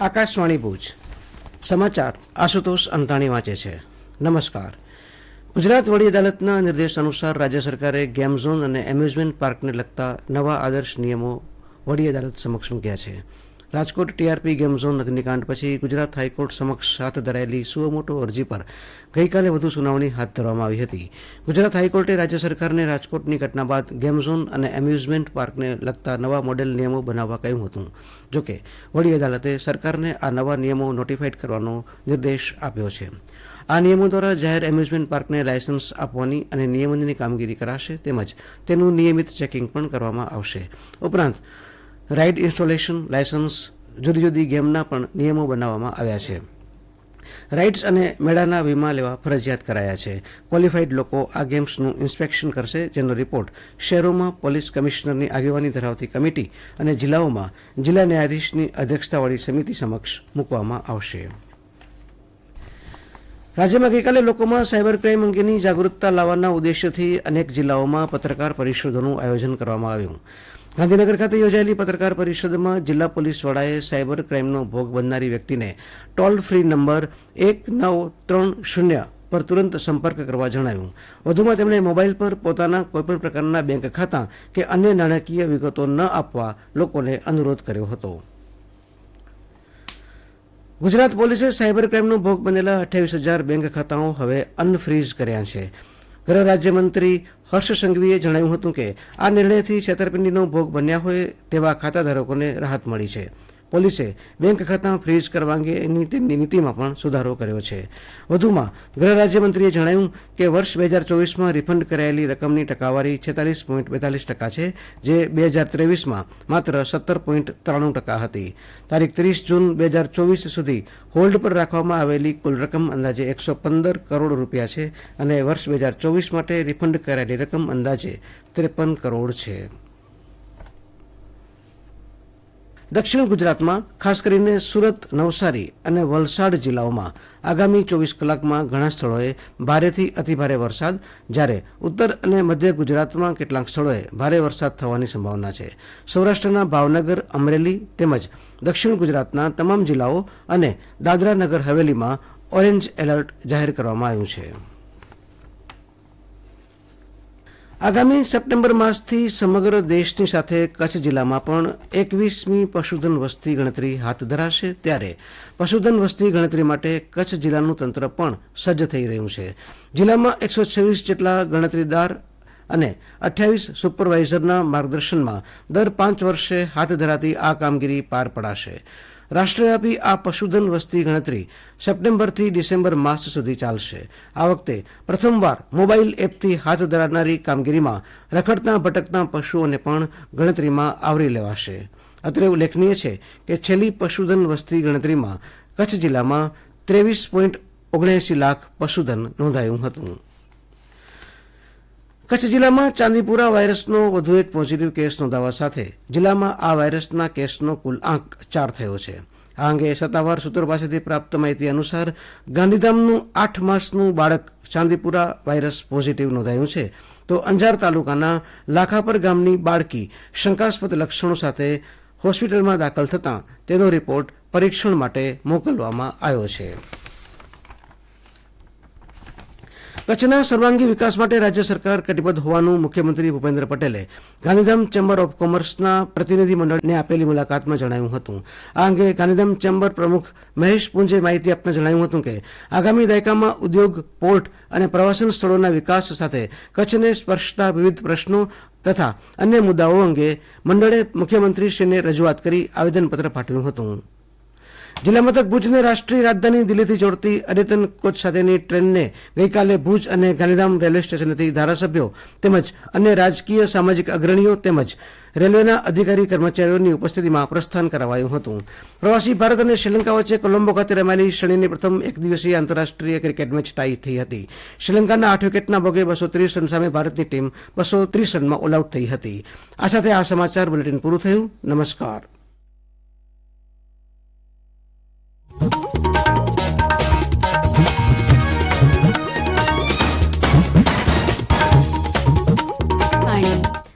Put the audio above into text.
આકાશવાણી ભુજ સમાચાર આશુતોષ અંતાણી વાંચે છે. નમસ્કાર. ગુજરાત વડી અદાલતના નિર્દેશ અનુસાર રાજ્ય સરકારે ગેમ ઝોન અને એમ્યુઝમેન્ટ પાર્કને લગતા નવા આદર્શ નિયમો વડી અદાલત સમક્ષ મૂક્યા છે. રાજકોટ ટીઆરપી ગેમ ઝોન અગ્નિકાંડ પછી ગુજરાત હાઈકોર્ટ સમક્ષ હાથ ધરાયેલી સુઓમોટો અરજી પર ગઈકાલે વધુ સુનાવણી હાથ ધરવામાં આવી હતી. ગુજરાત હાઈકોર્ટે રાજ્ય સરકારને રાજકોટની ઘટના બાદ ગેમ ઝોન અને એમ્યુઝમેન્ટ પાર્કને લગતા નવા મોડેલ નિયમો બનાવવા કહ્યું હતું. જોકે વડી અદાલતે સરકારને આ નવા નિયમો નોટિફાઈડ કરવાનો નિર્દેશ આપ્યો છે. આ નિયમો દ્વારા જાહેર એમ્યુઝમેન્ટ પાર્કને લાયસન્સ આપવાની અને નિયમનની કામગીરી કરાશે, તેમજ તેનું નિયમિત ચેકિંગ પણ કરવામાં આવશે. ઉપરાંત રાઇડ ઇન્સ્ટોલેશન લાયસન્સ, જુદી જુદી ગેમના પણ નિયમો બનાવવામાં આવ્યા છે. રાઇડ્સ અને મેળાના વીમા લેવા ફરજિયાત કરાયા છે. ક્વોલિફાઈડ લોકો આ ગેમ્સનું ઇન્સ્પેક્શન કરશે, જેનો રિપોર્ટ શહેરોમાં પોલીસ કમિશનરની આગેવાની ધરાવતી કમિટી અને જિલ્લાઓમાં જિલ્લા ન્યાયાધીશની અધ્યક્ષતાવાળી સમિતિ સમક્ષ મૂકવામાં આવશે. રાજ્યમાં ગઈકાલે લોકોમાં સાયબર ક્રાઇમ અંગેની જાગૃતતા લાવવાના ઉદ્દેશ્યથી અનેક જિલ્લાઓમાં પત્રકાર પરિષદોનું આયોજન કરવામાં આવ્યું. ગાંધીનગર ખાતે યોજાયેલી પત્રકાર પરિષદમાં જિલ્લા પોલીસ વડાએ સાયબર ક્રાઇમનો ભોગ બનનારી વ્યક્તિને ટોલ ફ્રી નંબર 1930 પર તુરંત સંપર્ક કરવા જણાવ્યું. વધુમાં તેમણે મોબાઈલ પર પોતાના કોઈપણ પ્રકારના બેંક ખાતા કે અન્ય નાણાકીય વિગતો ન આપવા લોકોને અનુરોધ કર્યો હતો. ગુજરાત પોલીસે સાયબર ક્રાઇમનો ભોગ બનેલા 28,000 બેંક ખાતાઓ હવે અનફ્રીઝ કર્યા છે. ગૃહ રાજ્યમંત્રી હર્ષ સંઘવીએ જણાવ્યું હતું કે આ નિર્ણયથી છેતરપિંડીનો ભોગ બન્યા હોય તેવા ખાતાધારકોને રાહત મળી છે. પોલીસે બેંક ખાતા ફ્રીઝ કરવા અંગેની તેમની નીતિમાં પણ સુધારો કર્યો છે. વધુમાં ગૃહ રાજ્યમંત્રીએ જણાવ્યું કે વર્ષ 2024માં રિફંડ કરાયેલી રકમની ટકાવારી 46.42% છે, જે 2023માં માત્ર 17.93% હતી. તારીખ 30 જૂન 2024 સુધી હોલ્ડ પર રાખવામાં આવેલી કુલ રકમ અંદાજે 115 કરોડ રૂપિયા છે અને વર્ષ 2024 માટે રિફંડ કરાયેલી રકમ અંદાજે 53 કરોડ છે. દક્ષિણ ગુજરાતમાં ખાસ કરીને સુરત, નવસારી અને વલસાડ જિલ્લાઓમાં આગામી 24 કલાકમાં ઘણા સ્થળોએ ભારેથી અતિભારે વરસાદ, જ્યારે ઉત્તર અને મધ્ય ગુજરાતમાં કેટલાક સ્થળોએ ભારે વરસાદ થવાની સંભાવના છે. સૌરાષ્ટ્રના ભાવનગર, અમરેલી તેમજ દક્ષિણ ગુજરાતના તમામ જિલ્લાઓ અને દાદરા નગર હવેલીમાં ઓરેન્જ એલર્ટ જાહેર કરવામાં આવ્યું છે. આગામી સપ્ટેમ્બર માસથી સમગ્ર દેશની સાથે કચ્છ જિલ્લામાં પણ 21મી પશુધન વસ્તી ગણતરી હાથ ધરાશે, ત્યારે પશુધન વસ્તી ગણતરી માટે કચ્છ જિલ્લાનું તંત્ર પણ સજ્જ થઈ રહ્યું છે. જિલ્લામાં 126 જેટલા ગણતરીદાર અને 28 સુપરવાઇઝરના માર્ગદર્શનમાં દર 5 વર્ષે હાથ ધરાતી આ કામગીરી પાર પડાશે. રાષ્ટ્રવ્યાપી આ પશુધન વસ્તી ગણતરી સપ્ટેમ્બરથી ડિસેમ્બર માસ સુધી ચાલશે. આ વખતે પ્રથમવાર મોબાઈલ એપથી હાથ ધરાનારી કામગીરીમાં રખડતા ભટકતા પશુઓને પણ ગણતરીમાં આવરી લેવાશે. અત્રે ઉલ્લેખનીય છે કે છેલ્લી પશુધન વસ્તી ગણતરીમાં કચ્છ જિલ્લામાં 23.79 લાખ પશુધન નોંધાયું હતું. કચ્છ જિલ્લામાં ચાંદીપુરા વાયરસનો વધુ એક પોઝિટિવ કેસ નોંધાવા સાથે જિલ્લામાં આ વાયરસના કેસનો કુલ આંક 4 થયો છે. આ અંગે સત્તાવાર સૂત્રો પાસેથી પ્રાપ્ત માહિતી અનુસાર ગાંધીધામનું 8 માસનું બાળક ચાંદીપુરા વાયરસ પોઝિટિવ નોંધાયું છે, તો અંજાર તાલુકાના લાખાપર ગામની બાળકી શંકાસ્પદ લક્ષણો સાથે હોસ્પિટલમાં દાખલ થતાં તેનો રિપોર્ટ પરીક્ષણ માટે મોકલવામાં આવ્યો છે. કચ્છના સર્વાંગી વિકાસ માટે રાજ્ય સરકાર કટિબદ્ધ હોવાનું મુખ્યમંત્રી ભૂપેન્દ્ર પટેલે ગાંધીધામ ચેમ્બર ઓફ કોમર્સના પ્રતિનિધિ મંડળને આપેલી મુલાકાતમાં જણાવ્યું હતું. આ અંગે ગાંધીધામ ચેમ્બર પ્રમુખ મહેશ પુંજે માહિતી આપતા જણાવ્યું હતું કે આગામી દાયકામાં ઉદ્યોગ, પોર્ટ અને પ્રવાસન સ્થળોના વિકાસ સાથે કચ્છને સ્પર્શતા વિવિધ પ્રશ્નો તથા અન્ય મુદ્દાઓ અંગે મંડળે મુખ્યમંત્રીશ્રીને રજૂઆત કરી આવેદનપત્ર પાઠવ્યું હતું. જિલ્લા મથક ભુજને રાષ્ટ્રીય રાજધાની દિલ્હીથી જોડતી અદ્યતન કોચ સાથેની ટ્રેનને ગઈકાલે ભુજ અને ગાંધીધામ રેલવે સ્ટેશનેથી ધારાસભ્યો તેમજ અન્ય રાજકીય સામાજિક અગ્રણીઓ તેમજ રેલવેના અધિકારી કર્મચારીઓની ઉપસ્થિતિમાં પ્રસ્થાન કરાવાયું હતું. પ્રવાસી ભારત અને શ્રીલંકા વચ્ચે કોલંબો ખાતે રમાયેલી શ્રેણીની પ્રથમ એક દિવસીય આંતરરાષ્ટ્રીય ક્રિકેટ મેચ ટાઈ થઈ હતી. શ્રીલંકાના 8 વિકેટના ભોગે 230 રન સામે ભારતની ટીમ 230 રનમાં ઓલ આઉટ થઈ હતી. આ સાથે આ સમાચાર બુલેટિન પૂરું થયું. નમસ્કાર.